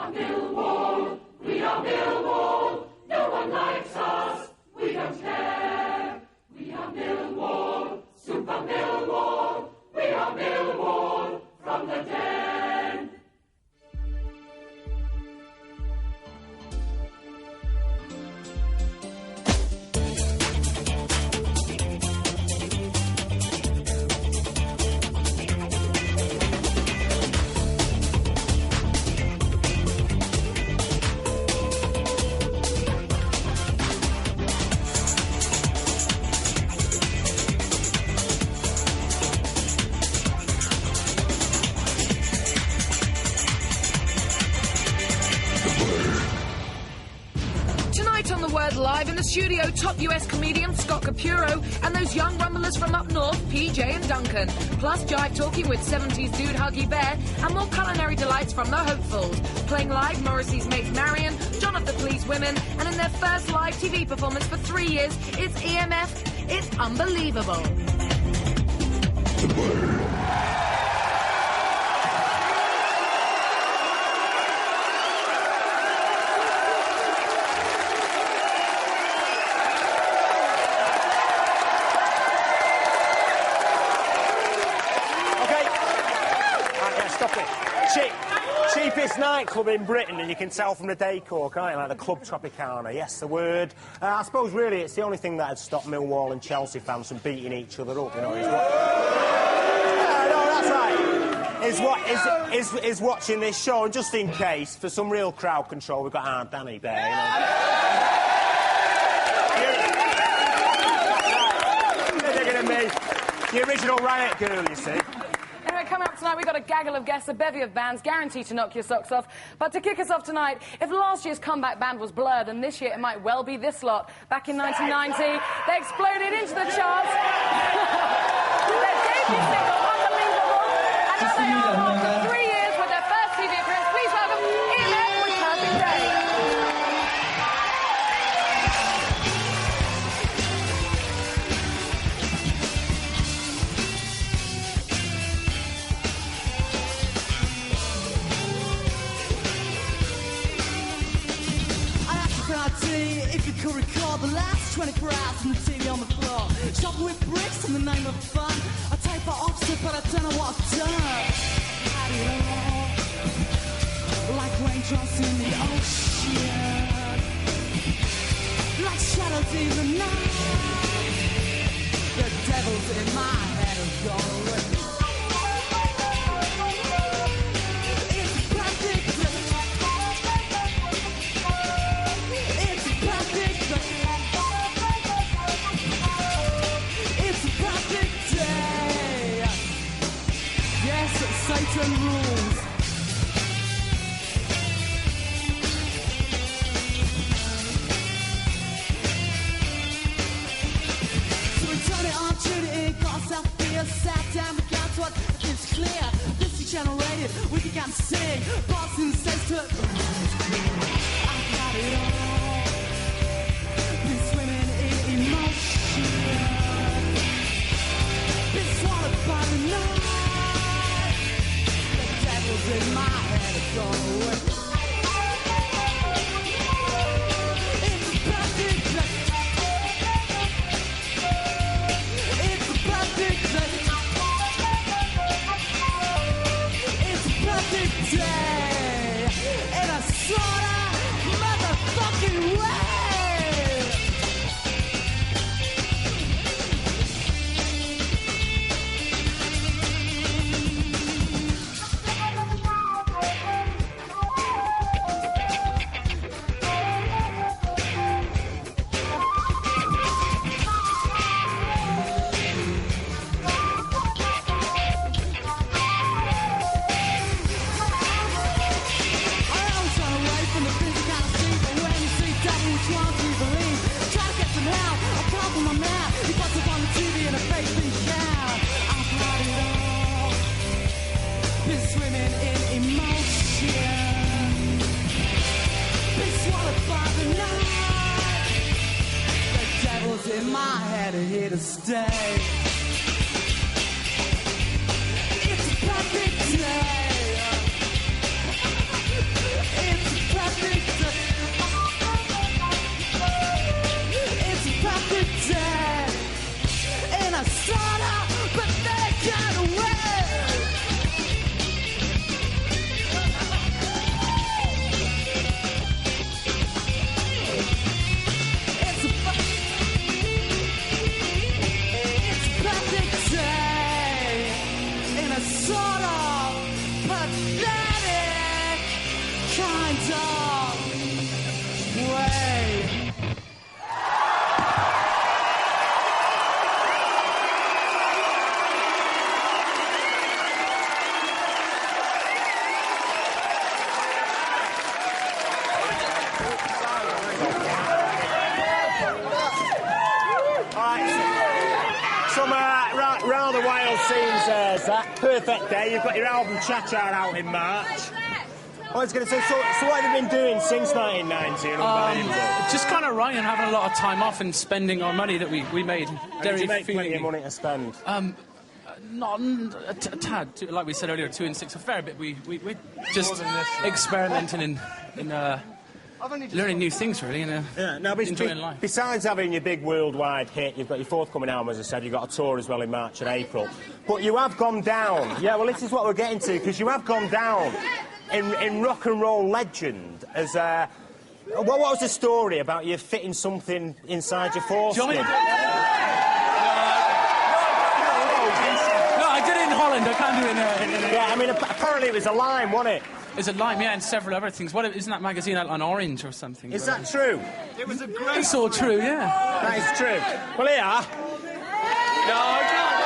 are Millwall, we are Millwall. No one likes us, we don't care. We are Millwall, Super Millwall. We are Millwall from the Den. Live in the studio, top US comedian Scott Capurro and those young rumblers from up north, PJ and Duncan. Plus jive talking with 70s dude Huggy Bear and more culinary delights from the hopefuls. Playing live, Morrissey's mate Marian, John of the Police Wimmin, and in their first live TV performance for 3 years, it's EMF. It's unbelievable. The Behr. Cheapest nightclub in Britain, and you can tell from the decor, can't you? Like the Club Tropicana, yes, the word. I suppose, really, it's the only thing that had stopped Millwall and Chelsea fans from beating each other up, you know. No, that's right. Is watching this show, and just in case, for some real crowd control, we've got our Dani there, you know. They're digging at me. The original riot girl, you see. Coming up tonight, we've got a gaggle of guests, a bevy of bands, guaranteed to knock your socks off. But to kick us off tonight, if last year's comeback band was Blur, then this year it might well be this lot. Back in 1990, they exploded into the charts with their debut single, Unbelievable. And now they are, after 3 years, with their first TV appearance. Please welcome EMF with Perfect Day. If you could recall the last 24 hours from the TV on the floor, shopping with bricks in the name of fun. I type for opposite, but I don't know what I've done. Had it all, like raindrops in the ocean, like shadows in the night. The devils in my head have gone away. Satan rules. So we turn it on, tune it in, got ourselves fear, sat down, began to what is clear. This is generated, we began to sing. Boston says to it, I got it all. Been swimming in emotion, been swallowed by the night. In my head have gone away. It's a perfect day. It's a perfect day. It's a perfect day. In a sorta motherfucking way. In my head are here to stay. It's a perfect day. It's dark way. Some rather wild scenes, Zach. Perfect day. You've got your album Cha-Cha out in March. I was going to say, so what have you been doing since 1990? Just kind of writing, having a lot of time off and spending our money that we made. Did you make plenty of money to spend? Not a tad. Like we said earlier, 2 and 6, a fair bit. We're just experimenting in learning new things, really, and enjoying life. Besides having your big worldwide hit, you've got your forthcoming album, as I said, you've got a tour as well in March and April. But you have gone down. Yeah, well, this is what we're getting to, because you have gone down in rock and roll legend as what was the story about you fitting something inside your foreskin? No, I did it in Holland. I can't do it in Yeah, I mean, apparently it was a lime, wasn't it? There's a lime, yeah, and several other things. Isn't that magazine out on Orange or something? Is that true? It was a great... It's all true, yeah. That is true. Well, here. No, I can't.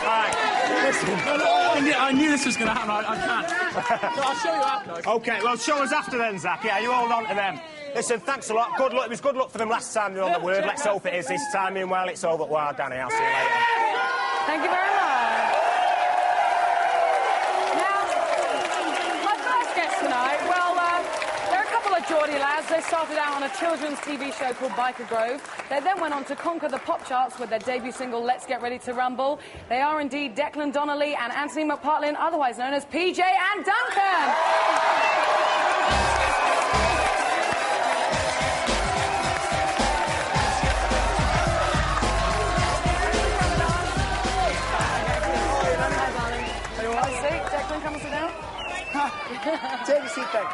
All right, listen. I knew this was going to happen. I can't. No, I'll show you after. OK, well, show us after then, Zach. Yeah, you hold on to them. Listen, thanks a lot. Good luck. It was good luck for them last time they were on the word. Let's hope it is this time. Meanwhile, it's over. Well, Danny, I'll see you later. Thank you very much. Tonight. Well, there are a couple of Geordie lads. They started out on a children's TV show called Biker Grove. They then went on to conquer the pop charts with their debut single, Let's Get Ready to Rumble. They are indeed Declan Donnelly and Anthony McPartlin, otherwise known as PJ and Duncan. Declan, come and sit down. Take a seat, then.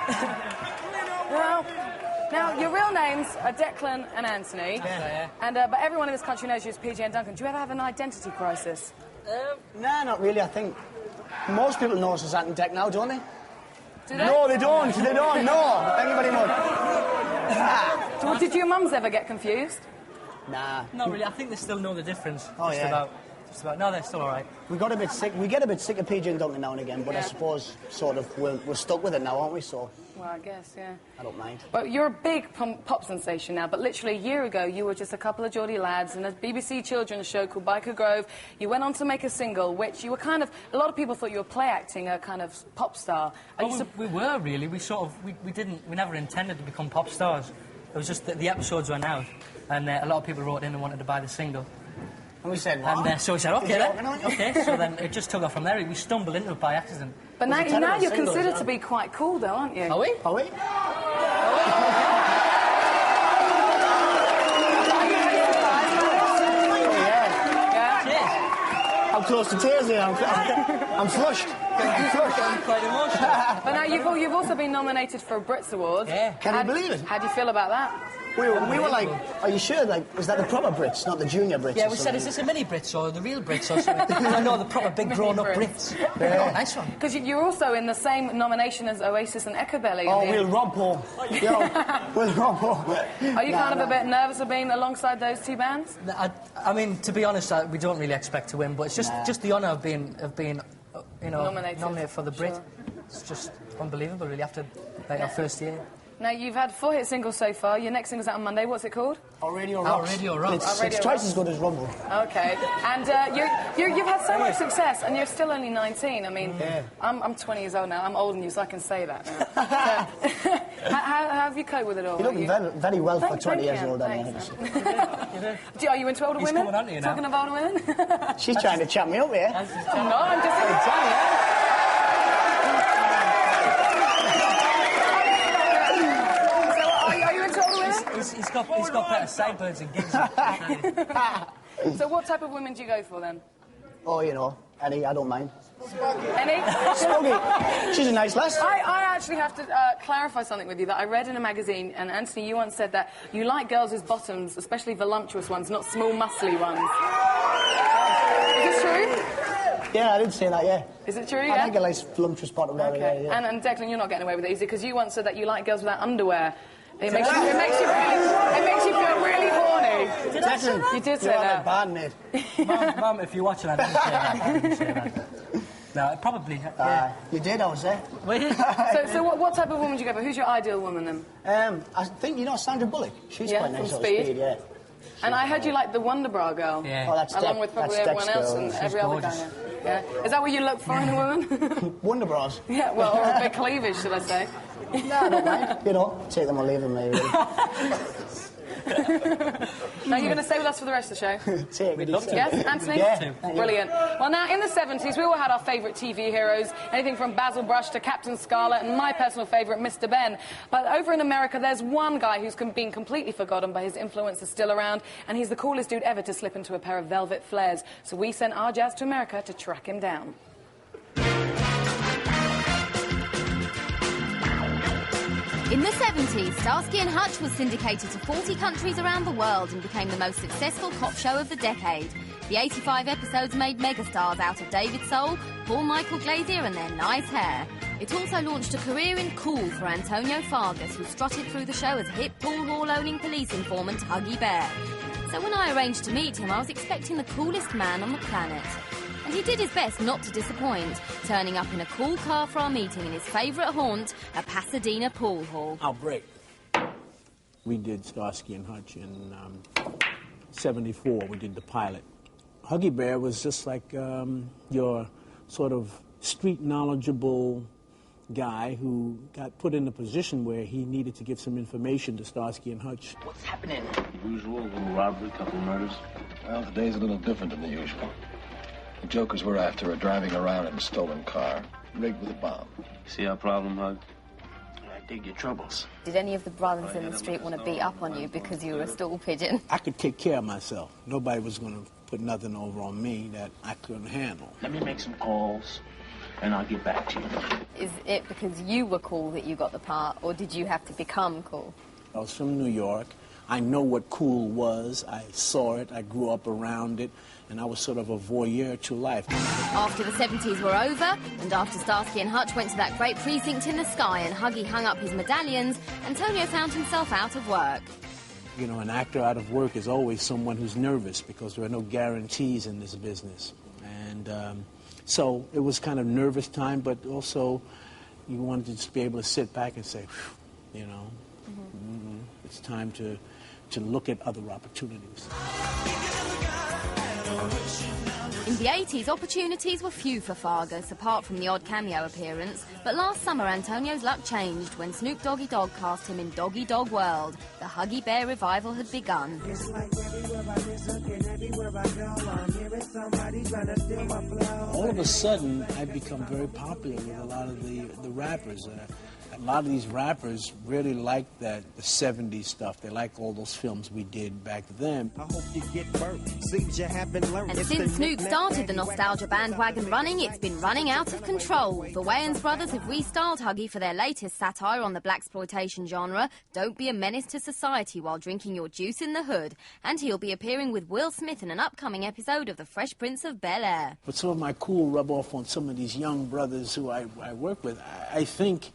Now, your real names are Declan and Anthony. Yeah. And but everyone in this country knows you as PJ and Duncan. Do you ever have an identity crisis? Nah, not really. I think most people know us as Ant and Deck now, don't they? Do they? No, they don't. They don't. No. Anybody knows? Did your mums ever get confused? Nah. Not really. I think they still know the difference. Oh, just yeah. about. No, they're still all right. We got a bit sick. We get a bit sick of PJ and Duncan now and again, but I suppose sort of we're stuck with it now, aren't we? So. Well, I guess, yeah. I don't mind. Well, you're a big pop sensation now, but literally a year ago, you were just a couple of Geordie lads in a BBC children's show called Biker Grove. You went on to make a single, which you were kind of... A lot of people thought you were play acting a kind of pop star. We were, really. We never intended to become pop stars. It was just that the episodes went out, and a lot of people wrote in and wanted to buy the single. And we said, what? And so we said, OK, then. OK, so then it just took off from there. We stumbled into it by accident. But now you're considered to be quite cool, though, aren't you? Are we? Are we? Yeah? I'm close to tears here. I'm flushed. I'm quite emotional. But now you've also been nominated for a Brits Award. Yeah. Can you believe it? How do you feel about that? We were like, are you sure? Like, was that the proper Brits, not the junior Brits? Yeah, we said, is this a mini Brits or the real Brits or something? I know the proper big grown-up Brits. Yeah. Oh, nice one. Because you're also in the same nomination as Oasis and Echo Belly. Oh, we'll rob Paul. Yo, we'll rob Paul. Are you kind of a bit nervous of being alongside those two bands? I mean, to be honest, we don't really expect to win, but it's just the honour of being nominated for the Brit. Sure. It's just unbelievable, really, after our first year. Now, you've had 4 hit singles so far. Your next single's out on Monday. What's it called? Our Radio Rocks. Our Radio Rocks. It's twice as good as Rumble. OK. And you've had so much success, and you're still only 19. I mean, I'm 20 years old now. I'm older than you, so I can say that now. How have you coped with it all? You're looking very well for 20 years old, Are you into older women? coming on to you now. Talking of older women? She's trying to chat me up here. No, I'm just... He's got better sideburns and gigs. So what type of women do you go for, then? Oh, you know, any, I don't mind. Any? Smokey, she's a nice lass. I actually have to clarify something with you that I read in a magazine, and Anthony, you once said that you like girls with bottoms, especially voluptuous ones, not small, muscly ones. Is this true? Yeah, I did say that, yeah. Is it true, I yeah? think a nice voluptuous bottom there, Okay. yeah. And Declan, you're not getting away with it easy, because you once said that you like girls without underwear. It makes you feel really horny. Did I say that? You did say You're that. on a band, mate. Mum, if you're watching, I didn't say that. I didn't say that. No, probably. Yeah. You did, I was there. So what type of woman do you go for? Who's your ideal woman, then? I think, you know, Sandra Bullock. She's quite nice from on Speed. Speed, yeah. And I heard you like the Wonder Bra girl. Yeah. Oh, that's Along with probably that's everyone Dex else girl. and She's every other guy. Yeah. Is that what you look for in a woman? Wonder bras. Yeah, well, or a big cleavage, should I say? No, I don't mind. You know, take them or leave them, maybe. Now, you're going to stay with us for the rest of the show? We'd love to. Yes, Anthony? Yeah. Brilliant. Well, now, in the 70s, we all had our favourite TV heroes, anything from Basil Brush to Captain Scarlet and my personal favourite, Mr. Ben. But over in America, there's one guy who's been completely forgotten, but his influence is still around, and he's the coolest dude ever to slip into a pair of velvet flares. So we sent our Jazz to America to track him down. In the 70s, Starsky and Hutch was syndicated to 40 countries around the world and became the most successful cop show of the decade. The 85 episodes made megastars out of David Soul, Paul Michael Glazier and their nice hair. It also launched a career in cool for Antonio Fargas, who strutted through the show as hip pool hall-owning police informant Huggy Bear. So when I arranged to meet him, I was expecting the coolest man on the planet. And he did his best not to disappoint, turning up in a cool car for our meeting in his favourite haunt, a Pasadena pool hall. I'll break. We did Starsky and Hutch in '74. We did the pilot. Huggy Bear was just like your sort of street knowledgeable guy who got put in a position where he needed to give some information to Starsky and Hutch. What's happening? Usual, a little robbery, couple murders. Well, today's a little different than the usual. The jokers we're after are driving around in a stolen car, rigged with a bomb. See our problem, Hug? I dig your troubles. Did any of the brothers in the street want to beat up on you because you were a stool pigeon? I could take care of myself. Nobody was going to put nothing over on me that I couldn't handle. Let me make some calls, and I'll get back to you. Is it because you were cool that you got the part, or did you have to become cool? I was from New York. I know what cool was. I saw it. I grew up around it. And I was sort of a voyeur to life. After the 70s were over, and after Starsky and Hutch went to that great precinct in the sky and Huggy hung up his medallions, Antonio found himself out of work. You know, an actor out of work is always someone who's nervous because there are no guarantees in this business. And so it was kind of nervous time, but also you wanted to just be able to sit back and say, you know, it's time to look at other opportunities. In the 80s, opportunities were few for Fargas, apart from the odd cameo appearance. But last summer, Antonio's luck changed when Snoop Doggy Dogg cast him in Doggy Dog World. The Huggy Bear revival had begun. All of a sudden, I've become very popular with a lot of the rappers. A lot of these rappers really like the 70s stuff. They like all those films we did back then. And since Snoop started the nostalgia bandwagon running, it's been running out of control. The Wayans brothers have restyled Huggy for their latest satire on the blaxploitation genre, Don't Be a Menace to Society While Drinking Your Juice in the Hood. And he'll be appearing with Will Smith in an upcoming episode of The Fresh Prince of Bel-Air. But some of my cool rub off on some of these young brothers who I work with. I think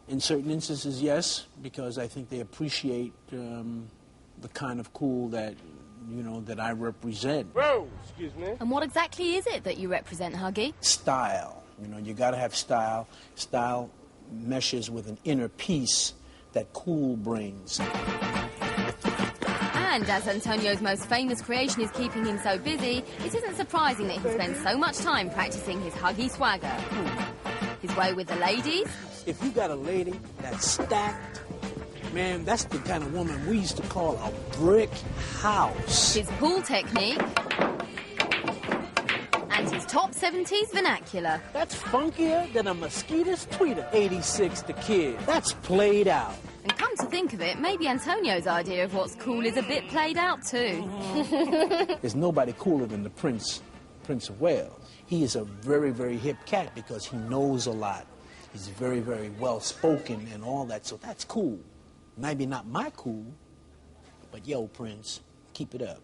in certain instances, yes, because I think they appreciate the kind of cool that, you know, that I represent. Whoa, excuse me. And what exactly is it that you represent, Huggy? Style. You know, you got to have style. Style meshes with an inner peace that cool brings. And as Antonio's most famous creation is keeping him so busy, it isn't surprising that he spends so much time practicing his Huggy swagger. His way with the ladies. If you got a lady that's stacked, man, that's the kind of woman we used to call a brick house. His pool technique. And his top 70s vernacular. That's funkier than a mosquito's tweeter. 86 the Kid. That's played out. And come to think of it, maybe Antonio's idea of what's cool is a bit played out too. There's nobody cooler than the Prince of Wales. He is a very, very hip cat because he knows a lot. He's very, very well-spoken and all that, so that's cool. Maybe not my cool, but yo, Prince, keep it up.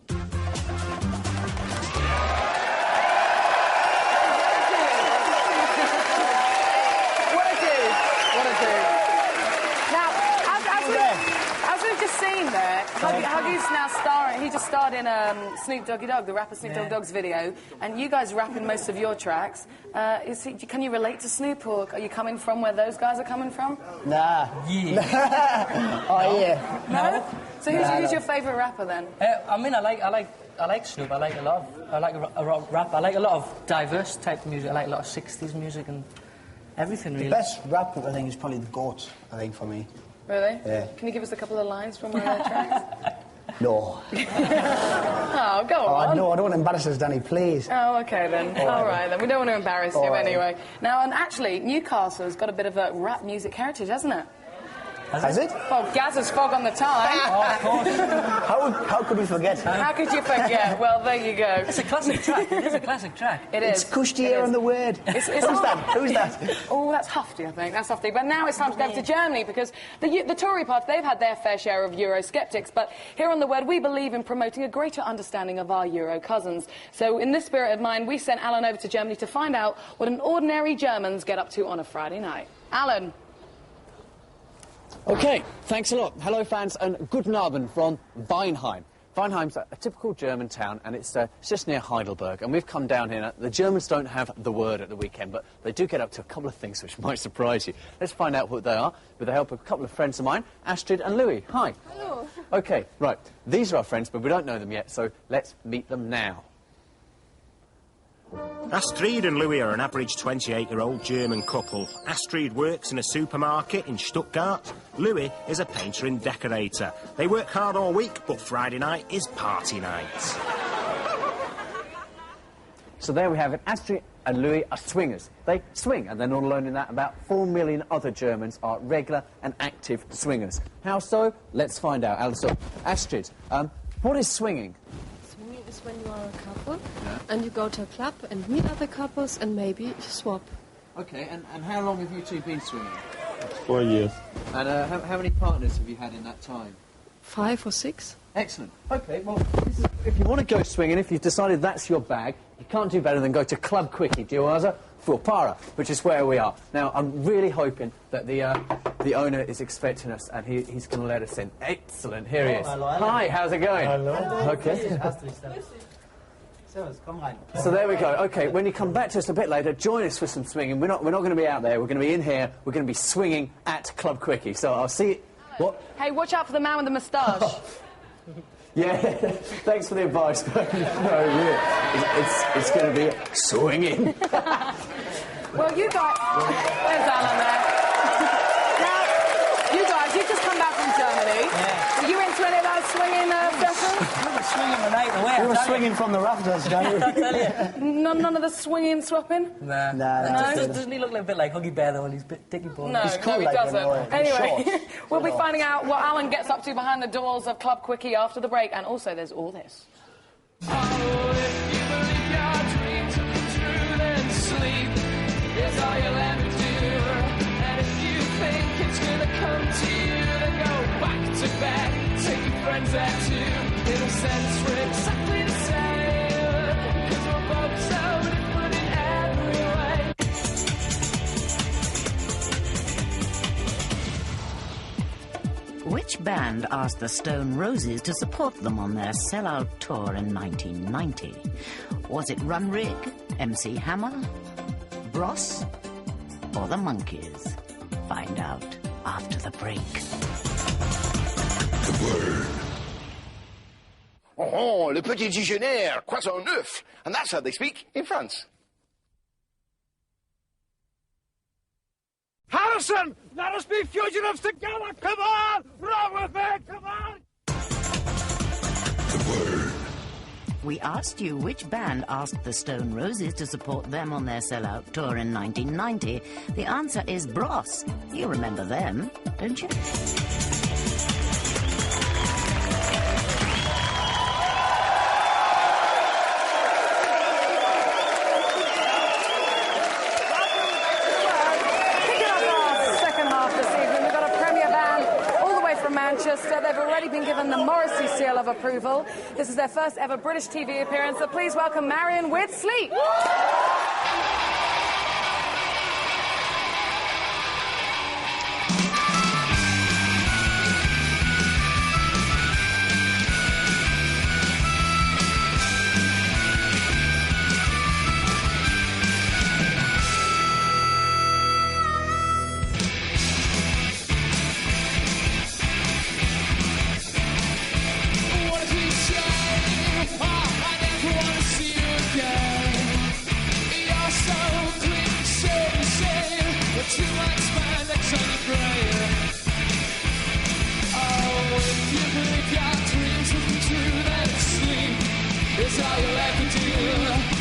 Huggy's now starring. He just starred in Snoop Doggy Dogg, the rapper Snoop Doggy Dogg's video, and you guys rap in most of your tracks. Can you relate to Snoop, or are you coming from where those guys are coming from? Nah. Yeah. Oh, yeah. No? So who's your favourite rapper, then? I mean, I like Snoop. I like a rock rap. I like a lot of diverse type of music. I like a lot of 60s music and everything, really. The best rap group, I think, is probably The Goats, I think, for me. Really? Yeah. Can you give us a couple of lines from one of their tracks? No. Oh, go on. No, I don't want to embarrass us, Danny, please. Oh, OK, then. All right, then. We don't want to embarrass you anyway. Now, and actually, Newcastle's got a bit of a rap music heritage, hasn't it? Has it? Well, Gaz's Fog on the Time. Oh, of course. How could we forget? How could you forget? Well, there you go. It's a classic track. It is a classic track. It is. It's cushy here on the word. Who's that? Who's that? Oh, that's Hufty, I think. That's Hufty. But now it's time to go to Germany, because the Tory party, they've had their fair share of Eurosceptics, but here on the word, we believe in promoting a greater understanding of our Euro cousins. So in this spirit of mind, we sent Alan over to Germany to find out what an ordinary Germans get up to on a Friday night. Alan. Okay, thanks a lot. Hello, fans, and guten Abend from Weinheim. Weinheim's a typical German town, and it's just near Heidelberg, and we've come down here. The Germans don't have the word at the weekend, but they do get up to a couple of things which might surprise you. Let's find out what they are, with the help of a couple of friends of mine, Astrid and Louis. Hi. Hello. Okay, right. These are our friends, but we don't know them yet, so let's meet them now. Astrid and Louis are an average 28-year-old German couple. Astrid works in a supermarket in Stuttgart. Louis is a painter and decorator. They work hard all week, but Friday night is party night. So there we have it. Astrid and Louis are swingers. They swing, and they're not alone in that. About 4 million other Germans are regular and active swingers. How so? Let's find out. So, Astrid, what is swinging? Swinging is when you are a couple and you go to a club and meet other couples and maybe you swap. Okay, and how long have you two been swinging? 4 years. And how many partners have you had in that time? 5 or 6. Excellent. Okay, well, if you want to go swinging, if you've decided that's your bag, you can't do better than go to Club Quickie, Dotiwala, for Para, which is where we are. Now, I'm really hoping that the owner is expecting us and he's going to let us in. Excellent, here he is. Hello. Hi, how's it going? Hello. Okay. Come on. So there we go. Okay, when you come back to us a bit later, join us for some swinging. We're not going to be out there. We're going to be in here. We're going to be swinging at Club Quickie. So I'll see you. What? Hey, watch out for the man with the moustache. Yeah, thanks for the advice. No, really, it's going to be swinging. Well, you guys... There's Alan there. Now, you guys, you've just come back from Germany. Yeah. Were you into any of that swinging sessions? We were swinging the night away. We were swinging from the rafters, Danny. I tell you. None of the swinging swapping? Nah. Doesn't he look like a bit like Huggy Bear, though, when he's dicky ball? No, cool he like doesn't. him, Anyway, we'll be finding out what Alan gets up to behind the doors of Club Quickie after the break, and also there's all this. All you'll ever do. And if you think it's gonna come to you, then go back to bed. Take your friends there too. In a sense, we're exactly the same. Cause we're both so different in every way. Which band asked the Stone Roses to support them on their sellout tour in 1990? Was it Run Rig, MC Hammer, Bros, or the Monkees? Find out after the break. Oh, le petit déjeuner, croissant neuf. And that's how they speak in France. Harrison, let us be fugitives together. Come on, run with me, come on. We asked you which band asked the Stone Roses to support them on their sellout tour in 1990. The answer is Bros. You remember them, don't you? Manchester. They've already been given the Morrissey seal of approval. This is their first ever British TV appearance, so please welcome Marian with Sleep. index on your brain. Oh, if you believe your dreams will come true, then sleep is all you'll ever do.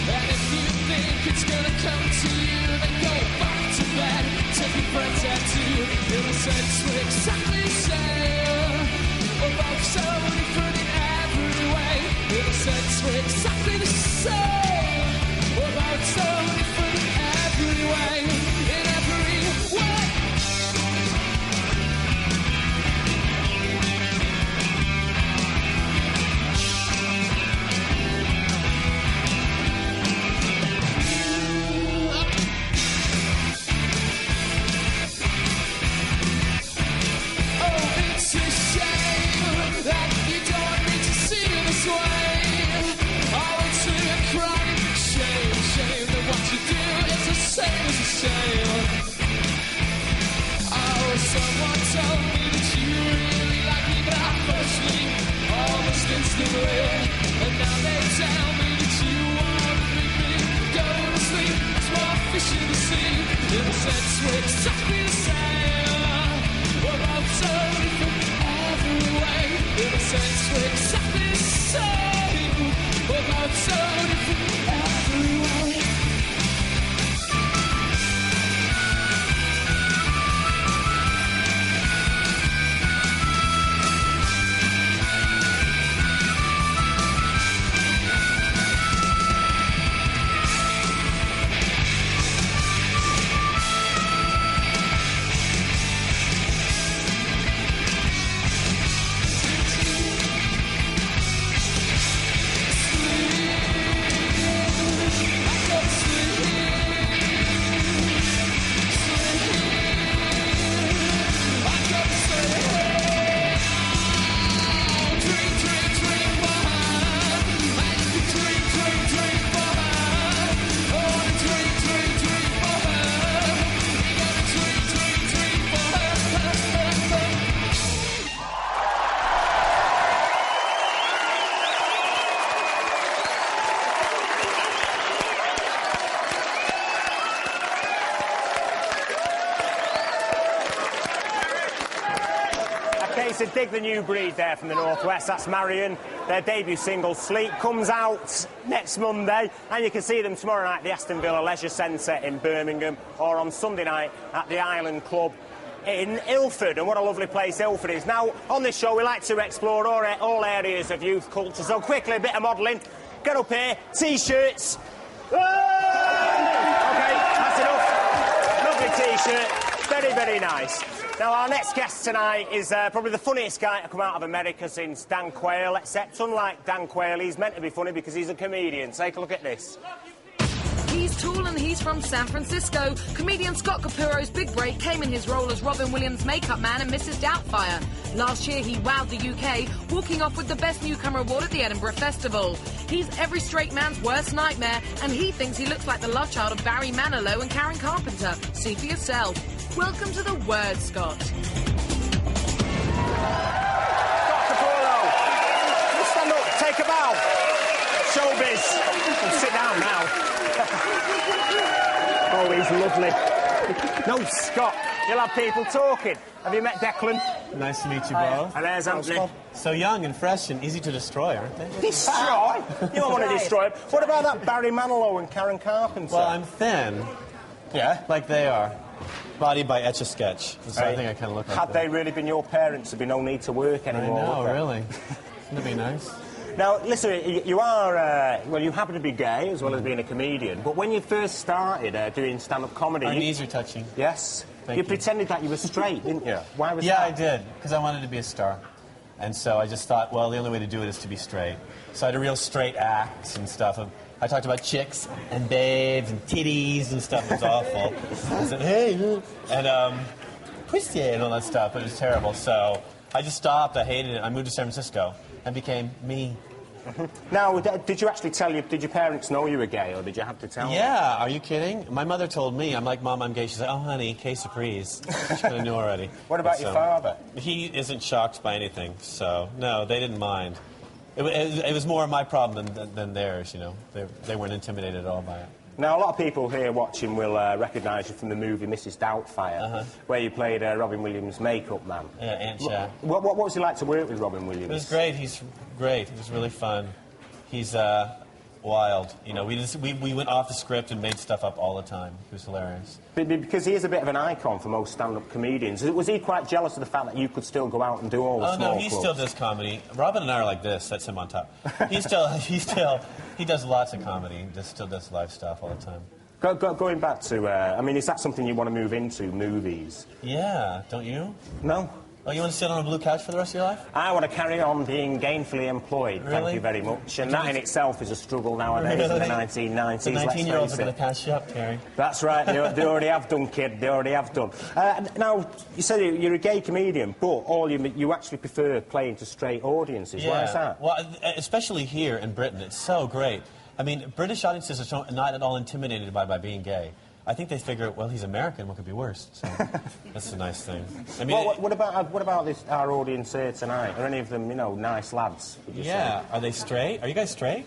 And if you think it's gonna come to you, then go back to bed. Take your friends out too. In a sense, we're exactly the same. We're both so different in every way. In a sense, we're exactly the same. We're both so different in every way. In every way. Someone told me that you really like me, but I fell asleep almost instantly. And now they tell me that you want me go to sleep. It's more fish in the sea. In a sense, we're exactly the same. We're both so different every way. In a sense, we're exactly the same. We're both so different every way. To dig the new breed there from the Northwest. That's Marian. Their debut single, Sleep, comes out next Monday, and you can see them tomorrow night at the Aston Villa Leisure Centre in Birmingham, or on Sunday night at the Island Club in Ilford. And what a lovely place Ilford is. Now, on this show, we like to explore all areas of youth culture. So quickly, a bit of modelling. Get up here, T-shirts. OK, that's enough. Lovely T-shirt. Very, very nice. Now, our next guest tonight is probably the funniest guy to come out of America since Dan Quayle, except unlike Dan Quayle, he's meant to be funny because he's a comedian. Take a look at this. He's tall and he's from San Francisco. Comedian Scott Capurro's big break came in his role as Robin Williams' makeup man and Mrs. Doubtfire. Last year, he wowed the UK, walking off with the Best Newcomer award at the Edinburgh Festival. He's every straight man's worst nightmare, and he thinks he looks like the love child of Barry Manilow and Karen Carpenter. See for yourself. Welcome to the Word, Scott. Scott Capurro, stand up, take a bow. Showbiz. Sit down now. Oh, he's lovely. No, Scott, you'll have people talking. Have you met Declan? Nice to meet you both. And there's Anthony. So young and fresh and easy to destroy, aren't they? Destroy? You don't want to destroy him. What about that Barry Manilow and Karen Carpenter? Well, I'm thin. Yeah? Like they are. Body by Etch-a-Sketch. So I think I kind of look like Had they really been your parents, there'd be no need to work anymore. I know, really. Wouldn't it be nice? Now, listen, you are, well, you happen to be gay as well as being a comedian, but when you first started doing stand-up comedy... Our knees are touching. Yes. Thank you you. pretended that you were straight, didn't you? Why was that? Yeah, I did, because I wanted to be a star. And so I just thought, well, the only way to do it is to be straight. So I had a real straight act and stuff. I talked about chicks and babes and titties and stuff. It was awful. I said, hey, and pussy and all that stuff. It was terrible. So I just stopped. I hated it. I moved to San Francisco and became me. Now, did you actually did your parents know you were gay, or did you have to tell them? Yeah, are you kidding? My mother told me. I'm like, Mom, I'm gay. She's like, oh, honey, que surprise. She kind of knew already. What about your father? He isn't shocked by anything, so, no, they didn't mind. It was more my problem than theirs, you know. They weren't intimidated at all by it. Now, a lot of people here watching will recognise you from the movie Mrs. Doubtfire, where you played Robin Williams' makeup man. Yeah, Aunt Shaw. What was it like to work with Robin Williams? It was great. He's great. It was really fun. He's wild. You know, we went off the script and made stuff up all the time. It was hilarious. Because he is a bit of an icon for most stand-up comedians. Was he quite jealous of the fact that you could still go out and do all the small no, he clubs? still does comedy. Robin and I are like this. That's him on top. He does lots of comedy. He still does live stuff all the time. Going back to, I mean, is that something you want to move into, movies? Yeah, don't you? No. Oh, you want to sit on a blue couch for the rest of your life? I want to carry on being gainfully employed, really? Thank you very much. And that in itself is a struggle nowadays in the 1990s. The 19-year-olds are going to pass you up, Terry. That's right, they already have done, kid, they already have done. Now, you said you're a gay comedian, but you actually prefer playing to straight audiences. Yeah. Why is that? Well, especially here in Britain, it's so great. I mean, British audiences are not at all intimidated by being gay. I think they figure, well, he's American, what could be worse? So that's a nice thing. I mean, what about our audience here tonight? Are any of them, you know, nice lads? Would you say? Are they straight? Are you guys straight?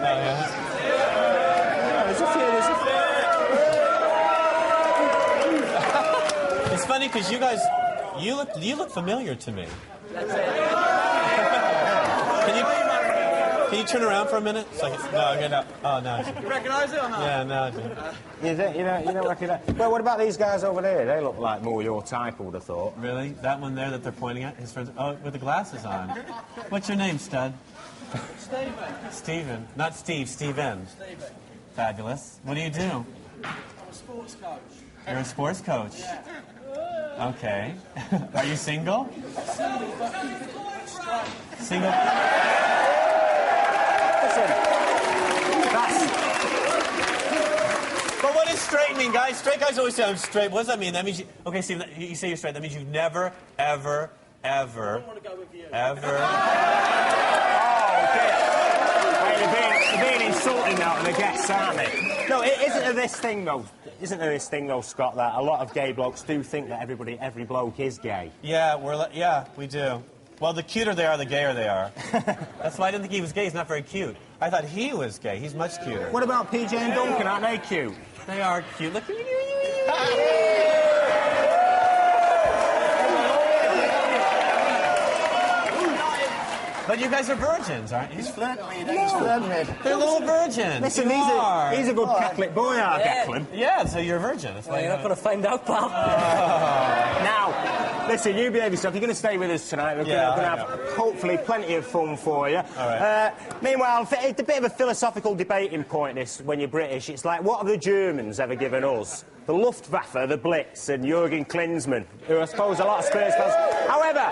Yeah, there's a few. It's funny because you guys, you look familiar to me. Can you turn around for a minute? No, okay, no. Oh, no. You recognise it or not? Yeah, no. You don't recognise... Well, what about these guys over there? They look like more your type, I would have thought. Really? That one there that they're pointing at? His friends? Oh, with the glasses on. What's your name, stud? Steven. Steven. Not Steve, Steven. Steven. Fabulous. What do you do? I'm a sports coach. You're a sports coach? Yeah. Okay. Are you single? Single, but straight. Single? But what does straight mean, guys? Straight guys always say, I'm straight. What does that mean? That means okay, Steve, you say you're straight. That means you've never, ever, ever, I don't want to go with you. ever... Oh, dear. Hey, they're being insulting now to the guests, aren't they? No, isn't there this thing, though, Scott, that a lot of gay blokes do think that every bloke is gay? Yeah, we do. Well, the cuter they are, the gayer they are. That's why I didn't think he was gay. He's not very cute. I thought he was gay. He's much cuter. What about PJ and Duncan? Aren't they cute? They are cute. Look. But you guys are virgins, aren't you? He's flirting with you. He's flirting with you. They're little virgins. Listen, he's a good Catholic boy, Declan. Yeah, so you're a virgin. That's why you're not going to find out, pal. Now, listen, you behave yourself. You're going to stay with us tonight. We're going to have, hopefully, plenty of fun for you. All right. Meanwhile, it's a bit of a philosophical debating point, this, when you're British. It's like, what have the Germans ever given us? The Luftwaffe, the Blitz, and Jürgen Klinsmann, who I suppose a lot of Spurs fans... However,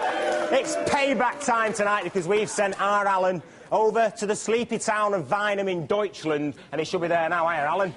it's payback time tonight because we've sent our Alan over to the sleepy town of Wimmin in Deutschland, and he should be there now. Hiya, Alan.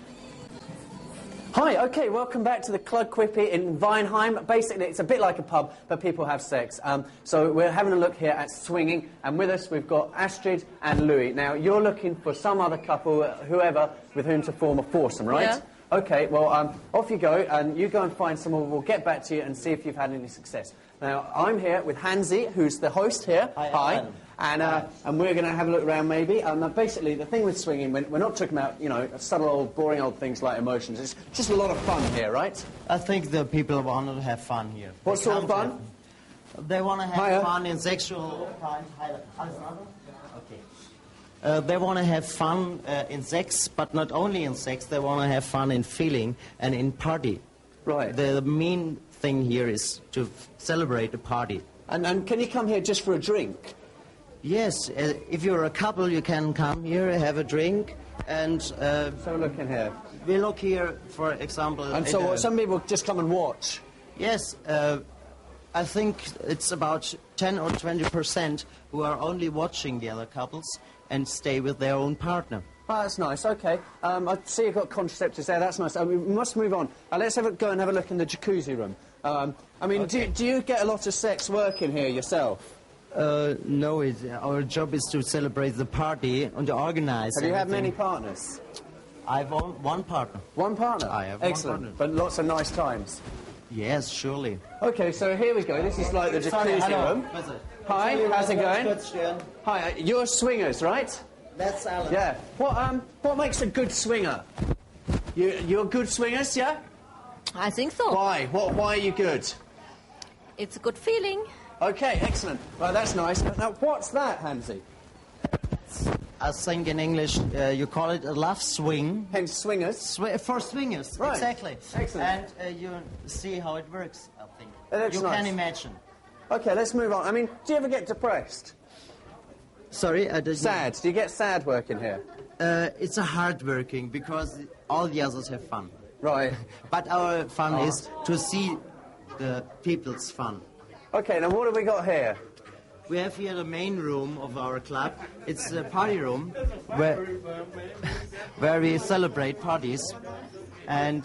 Hi, OK, welcome back to the Club Quippy in Weinheim. Basically, it's a bit like a pub, but people have sex. So we're having a look here at swinging, and with us we've got Astrid and Louis. Now, you're looking for some other couple, whoever, with whom to form a foursome, right? Yeah. OK, well, off you go, and you go and find someone. We'll get back to you and see if you've had any success. Now, I'm here with Hansi, who's the host here. Hi. And we're going to have a look around, maybe. Basically, the thing with swinging, we're not talking about, you know, subtle, old, boring old things like emotions. It's just a lot of fun here, right? I think the people want to have fun here. What sort of fun? They want to have fun in sexual... Okay. They want to have fun in sex, but not only in sex. They want to have fun in feeling and in party. Right. The main thing here is to celebrate a party. And can you come here just for a drink? Yes. If you're a couple, you can come here, have a drink, and... so look in here. We look here, for example... And so some people just come and watch? Yes. I think it's about 10 or 20% who are only watching the other couples and stay with their own partner. Oh, that's nice, OK. I see you've got contraceptives there, that's nice. We must move on. Let's go and have a look in the jacuzzi room. I mean, okay. do you get a lot of sex work in here yourself? No, our job is to celebrate the party and to organize Have you had many partners? I've one partner. One partner? I have Excellent. one partner. But lots of nice times? Yes, surely. OK, so here we go. This is like the jacuzzi room. Hi, how's it going? Hi, you're swingers, right? That's Alan. Yeah. What makes a good swinger? You're good swingers, yeah? I think so. Why? Why are you good? It's a good feeling. Okay, excellent. Well, that's nice. Now, what's that, Hansi? I think in English you call it a love swing. Hence swingers? For swingers, right. exactly. Excellent. And you see how it works, I think. That's you nice. can imagine. Okay, let's move on. I mean, do you ever get depressed? Sorry, I didn't... Sad. Do you get sad working here? It's a hard working because all the others have fun. Right. But our fun is to see the people's fun. Okay, now what have we got here? We have here the main room of our club. It's a party room where we celebrate parties. And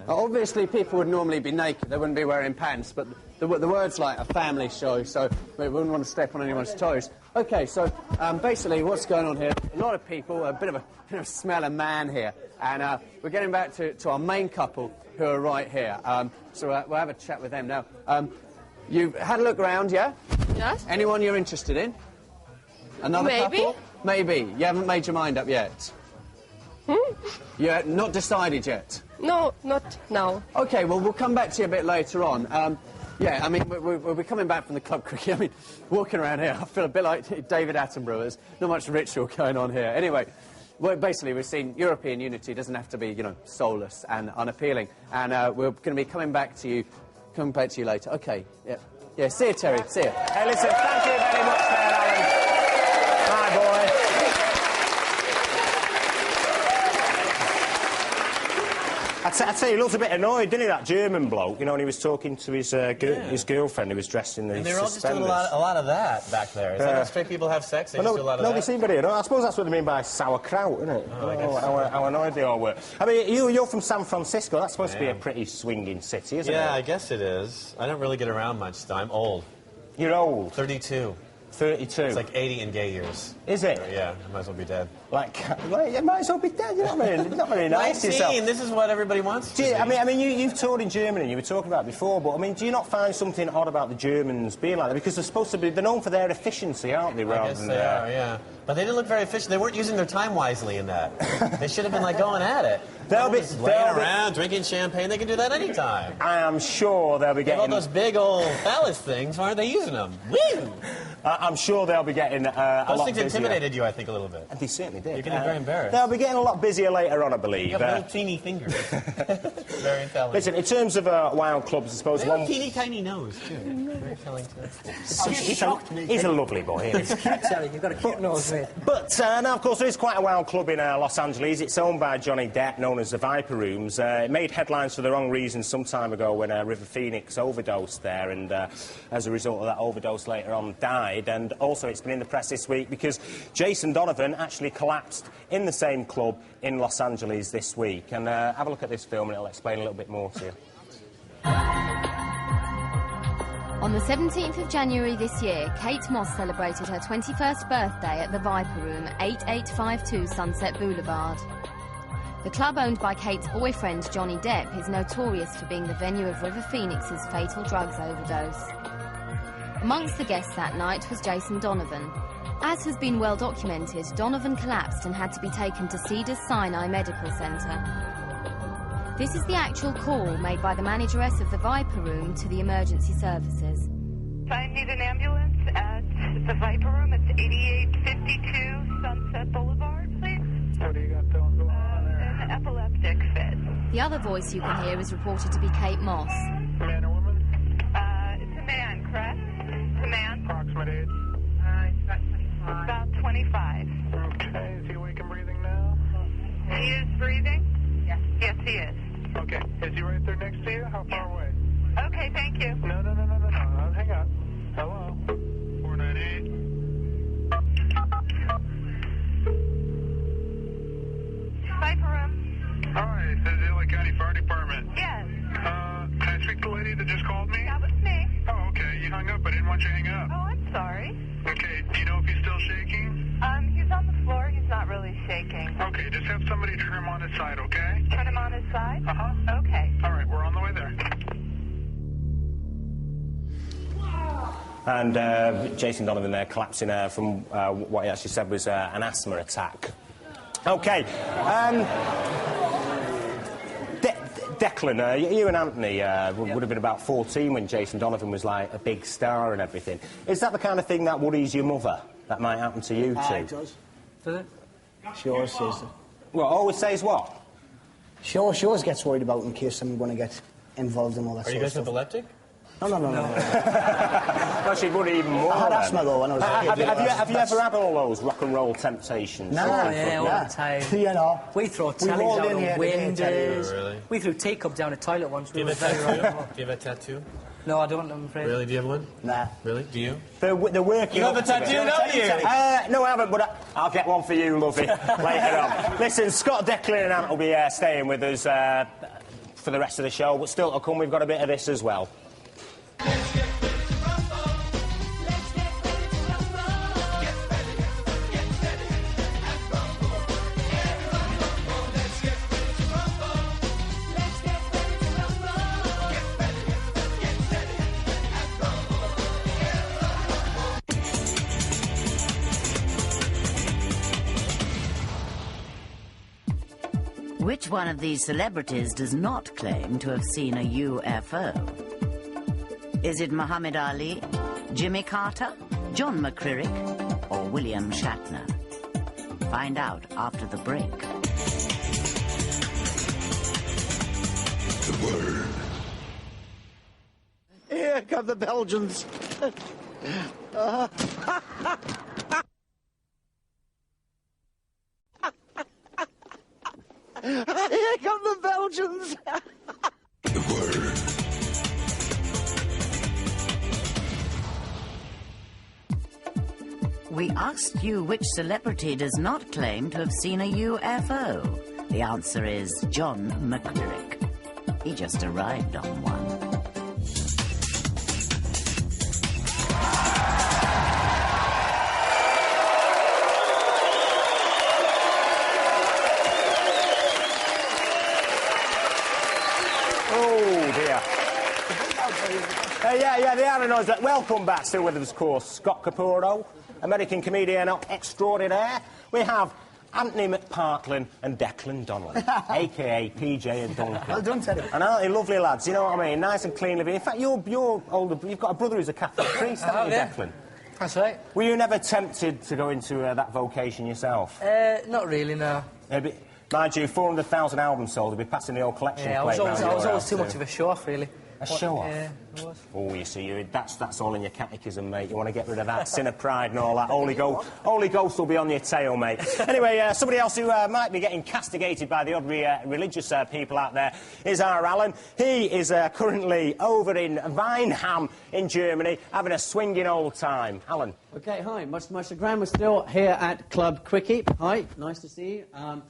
obviously people would normally be naked, they wouldn't be wearing pants, but the word's like a family show, so we wouldn't want to step on anyone's toes. Okay, so basically what's going on here, a lot of people, a bit of a smell of man here, and we're getting back to our main couple who are right here. So we'll have a chat with them now. You've had a look around, yeah? Yes. Anyone you're interested in? Another Maybe. couple? Maybe. You haven't made your mind up yet? You're not decided yet? No, not now. Okay, well, we'll come back to you a bit later on. Yeah, I mean, we'll be coming back from the club cricket. I mean, walking around here, I feel a bit like David Attenborough. There's not much ritual going on here. Anyway, well, basically, we've seen European unity doesn't have to be, you know, soulless and unappealing. And we're going to be coming back to you later. Okay, yeah. Yeah, see you, Terry. See you. Hey, listen, thank you very much there, Alan. Bye, boy. I tell you, he looked a bit annoyed, didn't he, that German bloke? You know, when he was talking to his girlfriend who was dressed in the And they were all just doing a lot of that back there. Is that how straight people have sex? They just do a lot of that? They seem very annoyed. I suppose that's what they mean by sauerkraut, isn't it? Oh, I guess. How annoyed they all were. I mean, you're from San Francisco. That's supposed to be a pretty swinging city, isn't it? Yeah, I guess it is. I don't really get around much, though. I'm old. You're old? 32. 32? It's like 80 in gay years. Is it? Yeah, I might as well be dead. Like you might as well be dead. You're not very nice to yourself. 19, this is what everybody wants to see. I mean, you've toured in Germany, you were talking about it before, but, I mean, do you not find something odd about the Germans being like that? Because they're known for their efficiency, aren't they, I guess they are, yeah. But they didn't look very efficient. They weren't using their time wisely in that. They should have been, like, going at it. They'll be laying around, drinking champagne. They can do that anytime. I am sure they'll be getting... all those big old phallus things, why aren't they using them? Woo! I'm sure they'll be getting a lot busier. Those things intimidated you, I think, a little bit. And they certainly did. You're getting very embarrassed. They'll be getting a lot busier later on, I believe. You have little teeny fingers. Very intelligent. Listen, in terms of wild clubs, I suppose one... teeny tiny nose, too. Very intelligent. He's a lovely boy. It's cute, Terry. You've got a cute nose, mate. But now, of course, there is quite a wild club in Los Angeles. It's owned by Johnny Depp, known as the Viper Rooms. It made headlines for the wrong reasons some time ago when River Phoenix overdosed there, and as a result of that overdose later on died. And also it's been in the press this week because Jason Donovan actually collapsed in the same club in Los Angeles this week. And have a look at this film and it'll explain a little bit more to you. On the 17th of January this year, Kate Moss celebrated her 21st birthday at the Viper Room, 8852 Sunset Boulevard. The club, owned by Kate's boyfriend Johnny Depp, is notorious for being the venue of River Phoenix's fatal drugs overdose. Amongst the guests that night was Jason Donovan. As has been well documented, Donovan collapsed and had to be taken to Cedars-Sinai Medical Center. This is the actual call made by the manageress of the Viper Room to the emergency services. I need an ambulance at the Viper Room. It's 8852 Sunset Boulevard, please. What do you got going on there? An epileptic fit. The other voice you can hear is reported to be Kate Moss. Man or woman? It's a man, correct? It's a man. Approximate age? About 25. Okay, is he awake and breathing now? He is breathing? Yes. Yes, he is. Okay, is he right there next to you? How far away? Okay, thank you. No, hang on. Hello? 498. Viper Room. Hi, this is the LA County Fire Department. Yes. Can I speak to the lady that just called me? That was me. Oh, okay, you hung up. I didn't want you to hang up. Oh, I'm sorry. Okay, do you know if he's still shaking? He's on the floor. He's not really shaking. Okay, just have somebody turn him on his side, okay? Turn him on his side? Uh-huh. Okay. All right, we're on the way there. And Jason Donovan there collapsing from what he actually said was an asthma attack. OK. Declan, you and Anthony would have been about 14 when Jason Donovan was like a big star and everything. Is that the kind of thing that worries your mother? That might happen to you too? It does. Does it? She always says that. Well, always says what? She always gets worried about in case I'm going to get involved in all that Are you guys epileptic? No. No, she'd worry even more. I had asthma though when I was a kid. Have you ever had all those rock and roll temptations? No, yeah, all the time. You know. We throw We tellies rolled out in of here windows. Really? We threw teacup down a toilet once. Do you have a tattoo? Do you have a tattoo? No, I don't, I'm afraid. Really? Do you have one? Nah. Really? Do you? They're working. You have a tattoo, don't you? No, I haven't, but I'll get one for you, lovey, later on. Listen, Scott, Declan and Ant will be staying with us for the rest of the show, but still to come, we've got a bit of this as well. Which one of these celebrities does not claim to have seen a UFO? Is it Muhammad Ali, Jimmy Carter, John McCririck, or William Shatner? Find out after the break. The word. Here come the Belgians. Here come the Belgians! The word. We asked you which celebrity does not claim to have seen a UFO. The answer is John McCririck. He just arrived on one. Yeah, they are a noise. Welcome back, still with us, of course, Scott Capurro, American comedian extraordinaire. We have Anthony McPartlin and Declan Donnelly, a.k.a. PJ and Duncan. Well done, Teddy. And aren't they lovely lads, you know what I mean? Nice and clean living. In fact, you're older, you've got a brother who's a Catholic priest, haven't you, Declan? That's right. Were you never tempted to go into that vocation yourself? Not really, no. Mind you, 400,000 albums sold, they'll be passing the old collection plate round. I was always too much of a show-off, really. A show-off? Yeah, it was. Oh, you see, that's all in your catechism, mate. You want to get rid of that sin of pride and all that. Holy Ghost will be on your tail, mate. Anyway, somebody else who might be getting castigated by the other religious people out there is our Alan. He is currently over in Weinheim in Germany, having a swinging old time. Alan. OK, hi. Much chagrin, we're still here at Club Quickie. Hi, nice to see you.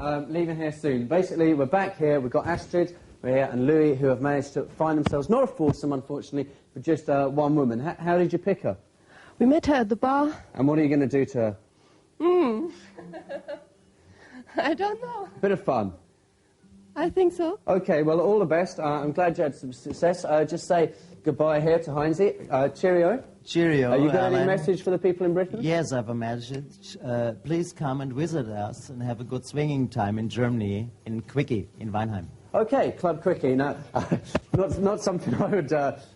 Leaving here soon. Basically, we're back here. We've got Astrid here and Louis, who have managed to find themselves, not a foursome, unfortunately, but just one woman. How did you pick her? We met her at the bar. And what are you going to do to her? I don't know. Bit of fun. I think so. OK, well, all the best. I'm glad you had some success. Just say goodbye here to Heinzie. Cheerio. Cheerio, you got Alan. any message for the people in Britain? Yes, I have a message. Please come and visit us and have a good swinging time in Germany, in Quickie, in Weinheim. OK, Club Quickie. Now, not something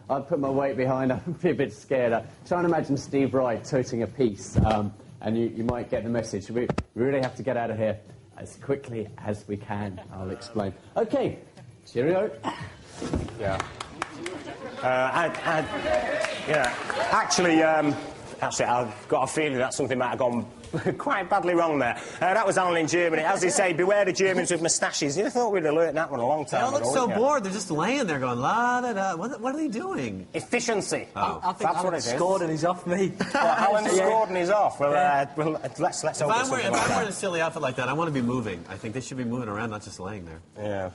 I'd put my weight behind. I'd be a bit scared. Try and imagine Steve Wright toting a piece, and you might get the message. We really have to get out of here as quickly as we can. I'll explain. OK, cheerio. Yeah. Actually, I've got a feeling that something might have gone quite badly wrong there. That was Alan in Germany. As they say, beware the Germans with moustaches. You thought we'd have learnt that one a long time ago. They all look so bored. They're just laying there going, la-da-da. What are they doing? Efficiency. Oh. I think Alan scored and he's off me. Alan scored and he's off. Well, let's hope If I'm wearing a silly outfit like that, I want to be moving. I think they should be moving around, not just laying there. Yeah.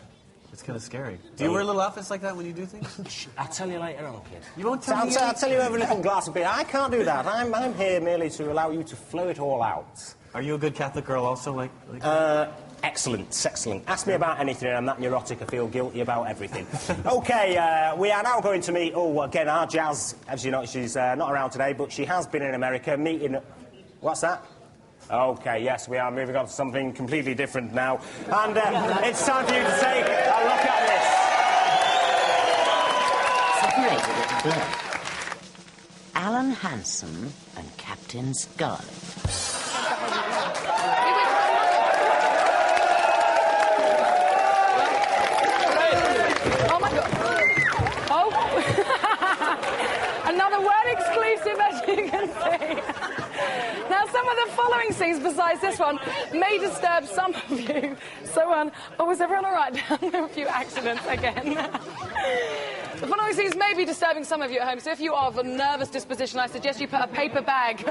It's kind of scary. Do you wear little outfits like that when you do things? I'll tell you later on, kid. You won't tell me? I'll tell you over a little glass of beer. I can't do that. I'm here merely to allow you to flow it all out. Are you a good Catholic girl also? Excellent, excellent. Ask me about anything and I'm that neurotic I feel guilty about everything. OK, we are now going to meet, again, our Jazz. As you know, she's not around today, but she has been in America meeting... What's that? OK, yes, we are moving on to something completely different now. And it's time for you to take a look at this. Alan Hansen and Captain Scarlet. Oh, my God. Oh. Another word exclusive, as you can see. Now, some of the following scenes, besides this one, may disturb some of you. So, was everyone all right down with a few accidents again? The following scenes may be disturbing some of you at home, so if you are of a nervous disposition, I suggest you put a paper bag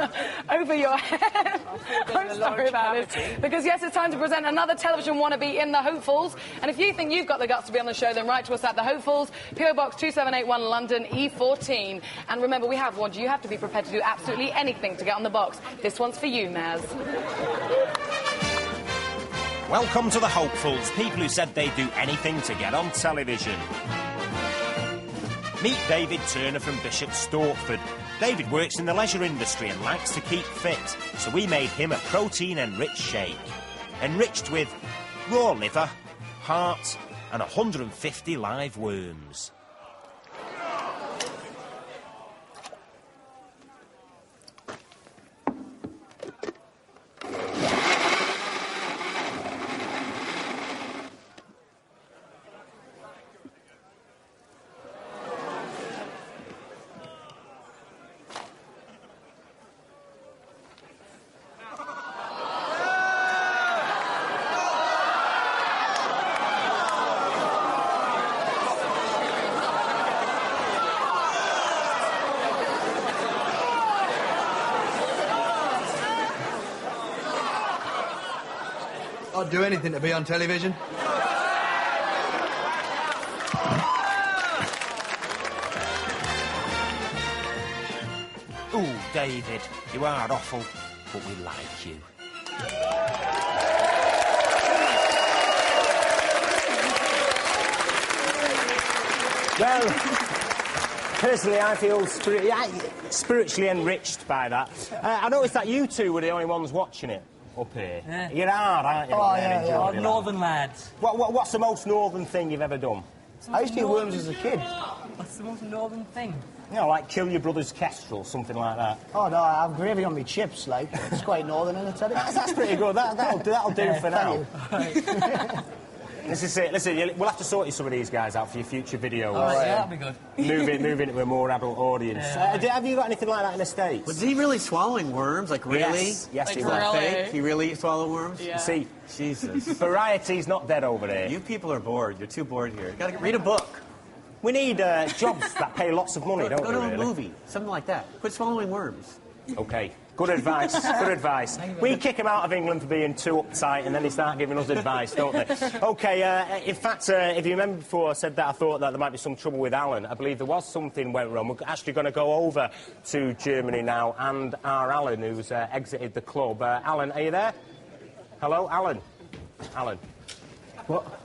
over your head. I'm sorry about this. Because, yes, it's time to present another television wannabe in the Hopefuls. And if you think you've got the guts to be on the show, then write to us at the Hopefuls, PO Box 2781, London, E14. And remember, we have warned you, you have to be prepared to do absolutely anything to get on the box. This one's for you, Maz. Welcome to the Hopefuls, people who said they'd do anything to get on television. Meet David Turner from Bishop Stortford. David works in the leisure industry and likes to keep fit, so we made him a protein-enriched shake. Enriched with raw liver, heart and 150 live worms. I'd do anything to be on television. Ooh, David, you are awful, but we like you. Well, personally, I feel spiritually enriched by that. I noticed that you two were the only ones watching it. Up here. Yeah. You're hard, aren't you? Oh, yeah. Northern lads. What's the most northern thing you've ever done? I used to eat worms as a kid. What's the most northern thing? You know, like kill your brother's kestrel, something like that. Oh, no, I have gravy on my chips, like. It's quite northern, isn't it, Teddy? That's pretty good. That'll do for now. This is it. Listen, we'll have to sort you some of these guys out for your future videos. Oh, yeah, that'll be good. Move into a more adult audience. Have you got anything like that in the States? Was he really swallowing worms? Like, really? Yes, like, he was. Fake? He really swallowed worms? Yeah. See, Jesus. Variety's not dead over there. You people are bored. You're too bored here. You gotta read a book. We need jobs that pay lots of money, don't we? Go to a movie, something like that. Quit swallowing worms. OK. Good advice, good advice. We kick them out of England for being too uptight and then they start giving us advice, don't they? OK, in fact, if you remember before I said that I thought that there might be some trouble with Alan, I believe there was something went wrong. We're actually going to go over to Germany now and our Alan, who's exited the club. Alan, are you there? Hello, Alan? Alan? What?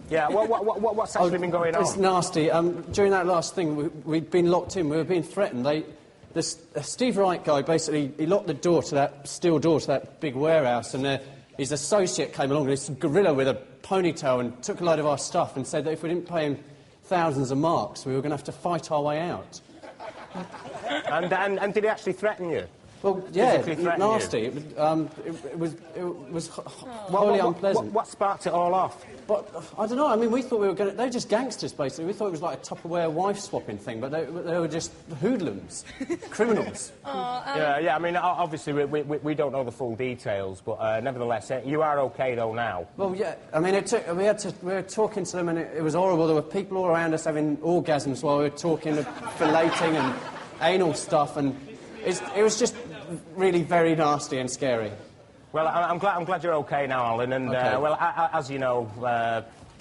Yeah, what's actually been going on? It's nasty. During that last thing, we'd been locked in. We were being threatened. This Steve Wright guy, basically, he locked the door to that steel door to that big warehouse, and his associate came along, this gorilla with a ponytail, and took a load of our stuff and said that if we didn't pay him thousands of marks, we were going to have to fight our way out. And did he actually threaten you? Well, yeah, nasty. It was wholly unpleasant. What sparked it all off? But I don't know. I mean, we thought we were going to... They were just gangsters, basically. We thought it was like a Tupperware wife-swapping thing, but they were just hoodlums, criminals. Yeah. I mean, obviously we don't know the full details, but nevertheless, you are okay though now. Well, yeah. I mean, we were talking to them, and it was horrible. There were people all around us having orgasms while we were talking, filleting and anal stuff, and it was just really very nasty and scary. Well, I'm glad you're okay now, Alan. And well, as you know,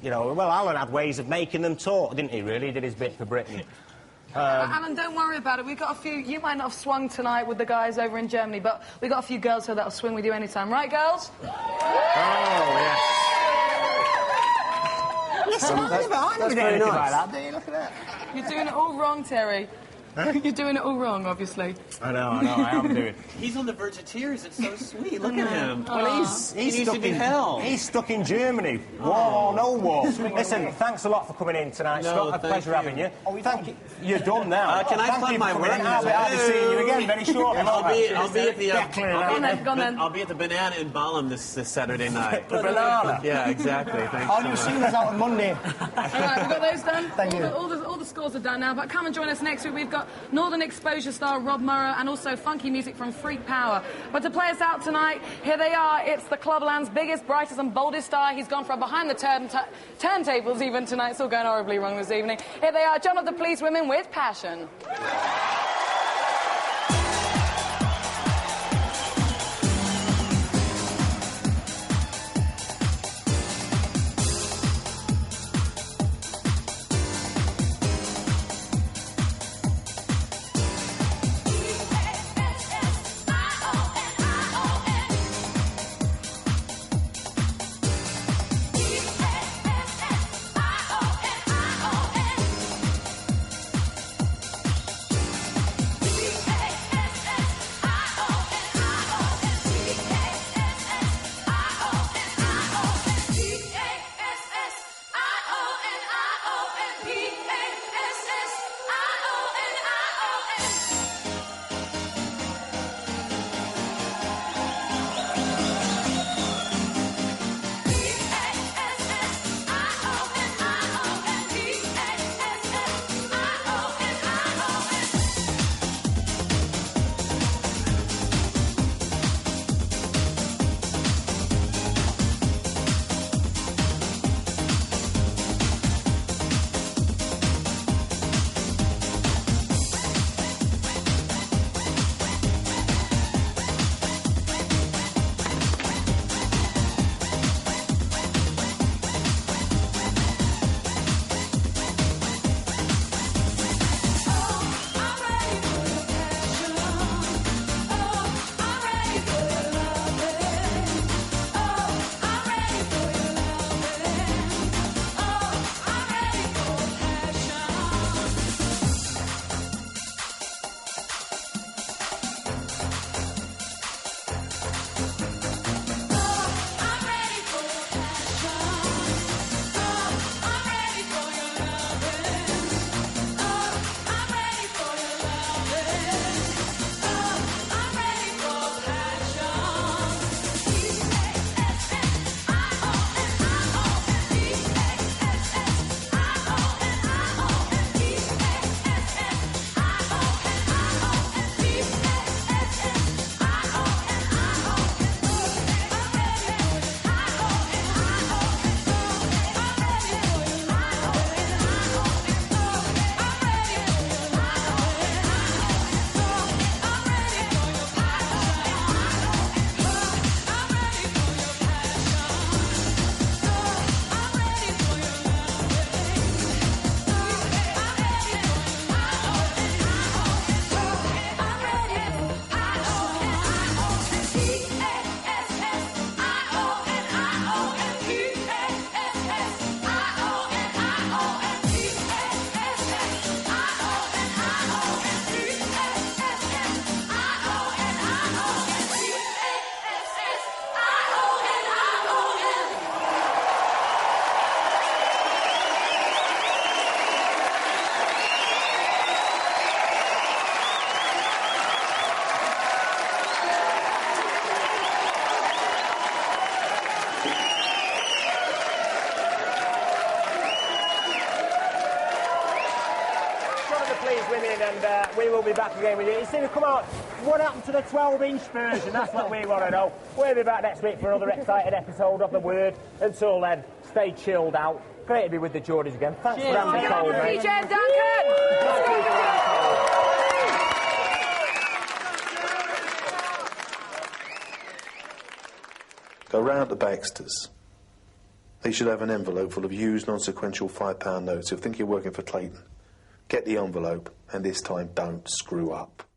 Alan had ways of making them talk, didn't he? Really, he did his bit for Britain. Alan, don't worry about it. We've got a few... You might not have swung tonight with the guys over in Germany, but we've got a few girls here that'll swing with you anytime. Right, girls? Oh, yes. That's very nice. Look at that. You're doing it all wrong, Terry. You're doing it all wrong, obviously. I know, I am doing it. He's on the verge of tears. It's so sweet. Look at him. Well, he's needs stuck to be in held. He's stuck in Germany. War or no war. Listen, thanks a lot for coming in tonight, Scott. A pleasure having you. Thank you. You're done now. Can I plug my work? I'll be seeing you again very shortly. I'll be at the. Go on then. I'll be at the Banana in Balham this Saturday night. The Banana. Yeah, exactly. Thanks. I'll see you out on Monday. All right, we've got those done. Thank you. All the scores are done now, but come and join us next week. We've got Northern Exposure star Rob Murrow and also funky music from Freak Power. But to play us out tonight, here they are. It's the Clubland's biggest, brightest and boldest star. He's gone from behind the turntables even tonight. It's all going horribly wrong this evening. Here they are, John of the Police Women with Passion. And we will be back again with you. You see, we come out. What happened to the 12-inch version? That's what we want to know. We'll be back next week for another exciting episode of The Word. Until then, stay chilled out. Great to be with the Geordies again. Thanks for having me, Cole, mate. DJ Duncan! Go round to Baxter's. They should have an envelope full of used non-sequential £5 notes. You'll think you're working for Clayton. Get the envelope, and this time don't screw up.